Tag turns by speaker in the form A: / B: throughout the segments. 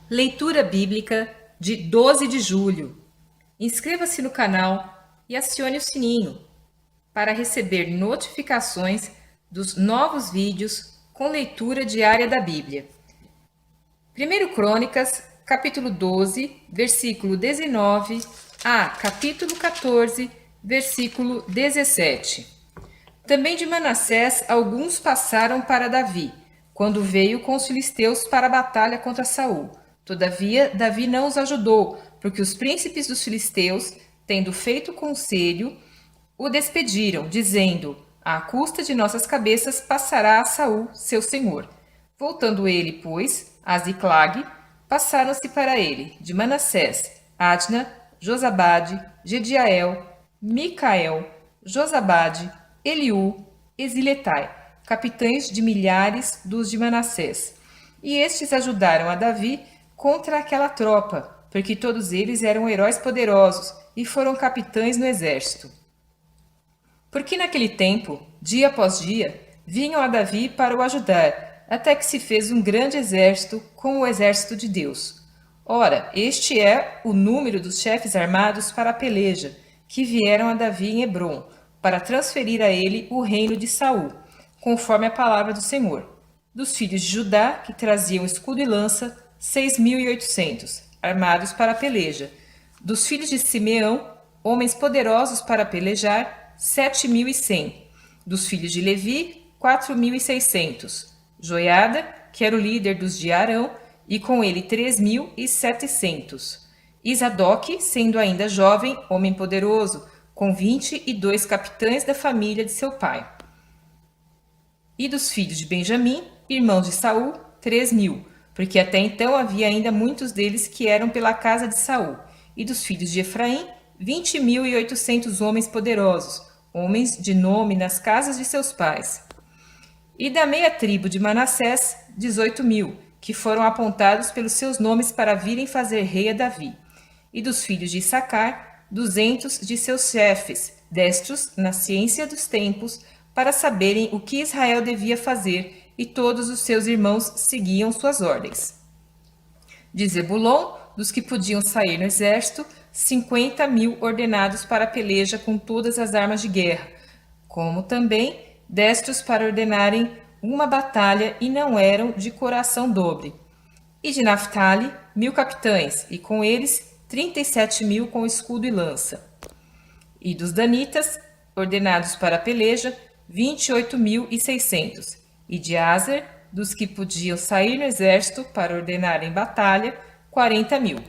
A: Leitura Bíblica de 12 de julho. Inscreva-se no canal e acione o sininho para receber notificações dos novos vídeos com leitura diária da Bíblia. 1 Crônicas, capítulo 12, versículo 19 a capítulo 14, versículo 17. Também de Manassés alguns passaram para Davi, quando veio com os filisteus para a batalha contra Saul. Todavia, Davi não os ajudou, porque os príncipes dos filisteus, tendo feito conselho, o despediram, dizendo: à custa de nossas cabeças passará a Saul, seu senhor. Voltando ele, pois, a Ziclag, passaram-se para ele, de Manassés, Adna, Josabade, Gediael, Micael, Josabade, Eliú e Ziletai, capitães de milhares dos de Manassés. E estes ajudaram a Davi contra aquela tropa, porque todos eles eram heróis poderosos e foram capitães no exército. Porque naquele tempo, dia após dia, vinham a Davi para o ajudar, até que se fez um grande exército com o exército de Deus. Ora, este é o número dos chefes armados para a peleja, que vieram a Davi em Hebrom, para transferir a ele o reino de Saul, conforme a palavra do Senhor. Dos filhos de Judá, que traziam escudo e lança, 6.800, armados para a peleja. Dos filhos de Simeão, homens poderosos para pelejar, 7.100. Dos filhos de Levi, 4.600. Joiada, que era o líder dos de Arão, e com ele 3.700. Isadoque, sendo ainda jovem, homem poderoso, com 22 capitães da família de seu pai. E dos filhos de Benjamim, irmãos de Saul, 3.000, porque até então havia ainda muitos deles que eram pela casa de Saul. E dos filhos de Efraim, 20.800 homens poderosos, homens de nome nas casas de seus pais. E da meia tribo de Manassés, 18.000, que foram apontados pelos seus nomes para virem fazer rei a Davi. E dos filhos de Issacar, 200 de seus chefes, destros na ciência dos tempos, para saberem o que Israel devia fazer, e todos os seus irmãos seguiam suas ordens. De Zebulon, dos que podiam sair no exército, 50.000 ordenados para a peleja com todas as armas de guerra, como também destros para ordenarem uma batalha e não eram de coração dobre. E de Naphtali, 1.000 capitães, e com eles 37.000 com escudo e lança. E dos danitas, ordenados para a peleja, 28.600. E de Aser, dos que podiam sair no exército para ordenar em batalha, 40.000.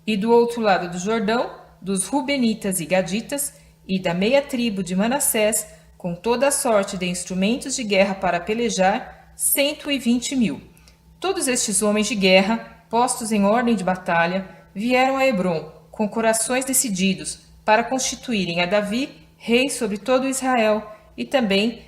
A: E do outro lado do Jordão, dos Rubenitas e Gaditas, e da meia tribo de Manassés, com toda a sorte de instrumentos de guerra para pelejar, 120.000. Todos estes homens de guerra, postos em ordem de batalha, vieram a Hebrom, com corações decididos, para constituírem a Davi rei sobre todo Israel, e também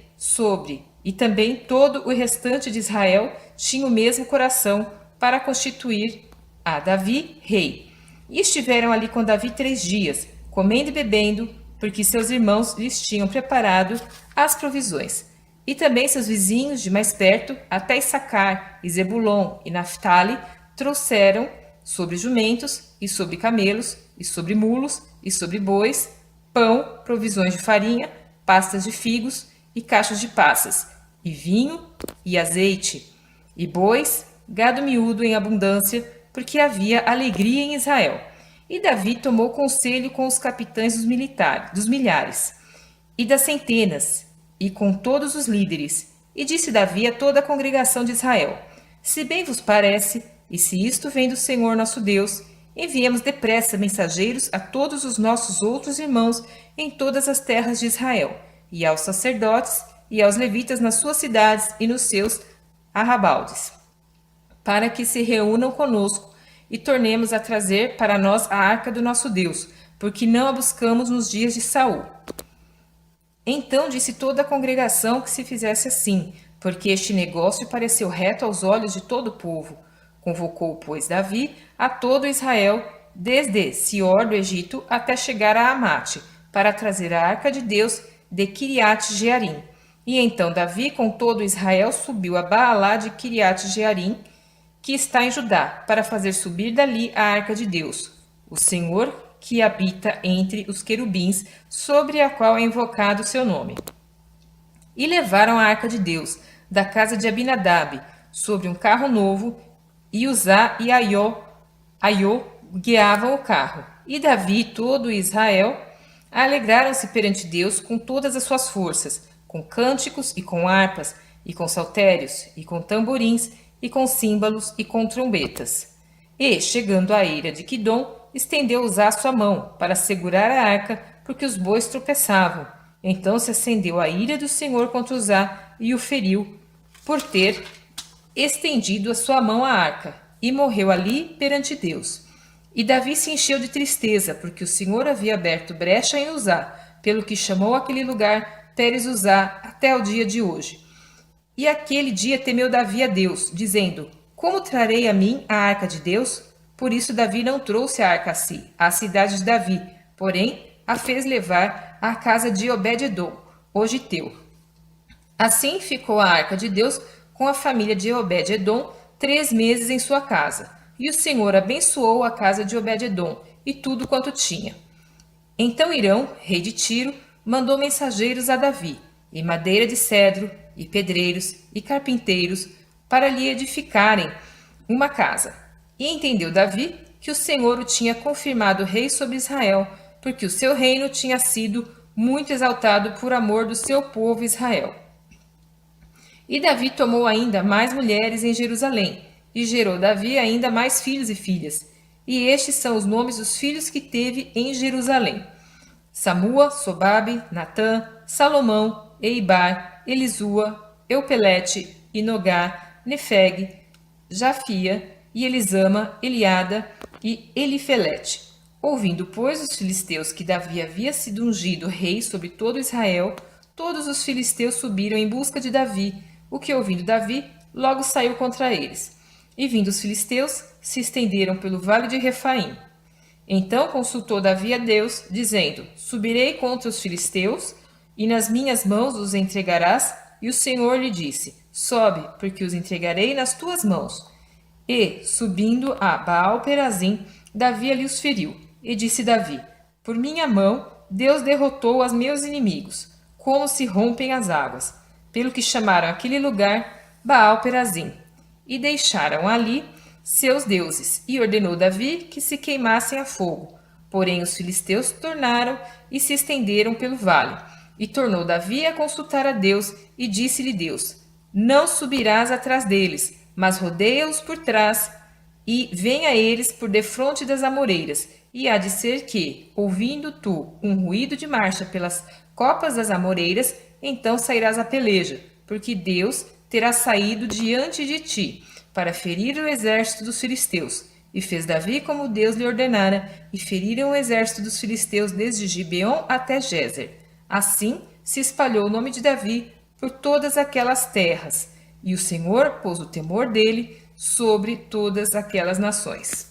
A: todo o restante de Israel tinha o mesmo coração para constituir a Davi rei. E estiveram ali com Davi 3 dias, comendo e bebendo, porque seus irmãos lhes tinham preparado as provisões. E também seus vizinhos de mais perto, até Issacar, e Zebulon e Naphtali, trouxeram sobre jumentos, e sobre camelos, e sobre mulos, e sobre bois, pão, provisões de farinha, pastas de figos, e caixas de passas, e vinho, e azeite, e bois, gado miúdo em abundância, porque havia alegria em Israel. E Davi tomou conselho com os capitães dos milhares, e das centenas, e com todos os líderes. E disse Davi a toda a congregação de Israel: se bem vos parece, e se isto vem do Senhor nosso Deus, enviemos depressa mensageiros a todos os nossos outros irmãos em todas as terras de Israel, e aos sacerdotes, e aos levitas nas suas cidades e nos seus arrabaldes, para que se reúnam conosco e tornemos a trazer para nós a arca do nosso Deus, porque não a buscamos nos dias de Saul. Então disse toda a congregação que se fizesse assim, porque este negócio pareceu reto aos olhos de todo o povo. Convocou, pois, Davi a todo Israel, desde Sior do Egito até chegar a Amate, para trazer a arca de Deus de Kiriat Jearim. E então Davi com todo Israel subiu a Baalá de Kiriat Jearim, que está em Judá, para fazer subir dali a arca de Deus, o Senhor que habita entre os querubins, sobre a qual é invocado o seu nome. E levaram a arca de Deus da casa de Abinadab sobre um carro novo, e Uzá e Aiô guiavam o carro. E Davi e todo Israel alegraram-se perante Deus com todas as suas forças, com cânticos e com harpas, e com saltérios, e com tamborins, e com símbolos, e com trombetas. E, chegando à eira de Quidom, estendeu Uzá sua mão para segurar a arca, porque os bois tropeçavam. Então se acendeu a ira do Senhor contra Uzá e o feriu, por ter estendido a sua mão à arca, e morreu ali perante Deus. E Davi se encheu de tristeza, porque o Senhor havia aberto brecha em Uzá, pelo que chamou aquele lugar Pérez Uzá até o dia de hoje. E aquele dia temeu Davi a Deus, dizendo: Como trarei a mim a arca de Deus? Por isso Davi não trouxe a arca a si, à cidade de Davi, porém a fez levar à casa de Obed-edom, o giteu. Assim ficou a arca de Deus com a família de Obed-edom 3 meses em sua casa. E o Senhor abençoou a casa de Obed-edom e tudo quanto tinha. Então Irão, rei de Tiro, mandou mensageiros a Davi, e madeira de cedro, e pedreiros, e carpinteiros, para lhe edificarem uma casa. E entendeu Davi que o Senhor o tinha confirmado rei sobre Israel, porque o seu reino tinha sido muito exaltado por amor do seu povo Israel. E Davi tomou ainda mais mulheres em Jerusalém, e gerou Davi ainda mais filhos e filhas. E estes são os nomes dos filhos que teve em Jerusalém: Samua, Sobabe, Natã, Salomão, Eibar, Elisua, Eupelete, Inogá, Nefeg, Jafia, e Elisama, Eliada e Elifelete. Ouvindo, pois, os filisteus que Davi havia sido ungido rei sobre todo Israel, todos os filisteus subiram em busca de Davi, o que, ouvindo Davi, logo saiu contra eles. E vindo os filisteus, se estenderam pelo vale de Refaim. Então consultou Davi a Deus, dizendo: Subirei contra os filisteus, e nas minhas mãos os entregarás? E o Senhor lhe disse: Sobe, porque os entregarei nas tuas mãos. E, subindo a Baal-Perazim, Davi ali os feriu. E disse Davi: Por minha mão Deus derrotou os meus inimigos, como se rompem as águas. Pelo que chamaram aquele lugar Baal-Perazim. E deixaram ali seus deuses, e ordenou Davi que se queimassem a fogo. Porém os filisteus tornaram e se estenderam pelo vale. E tornou Davi a consultar a Deus, e disse-lhe Deus: Não subirás atrás deles, mas rodeia-os por trás, e vem a eles por defronte das amoreiras. E há de ser que, ouvindo tu um ruído de marcha pelas copas das amoreiras, então sairás a peleja, porque Deus terá saído diante de ti, para ferir o exército dos filisteus. E fez Davi como Deus lhe ordenara, e feriram o exército dos filisteus desde Gibeon até Gézer. Assim se espalhou o nome de Davi por todas aquelas terras, e o Senhor pôs o temor dele sobre todas aquelas nações.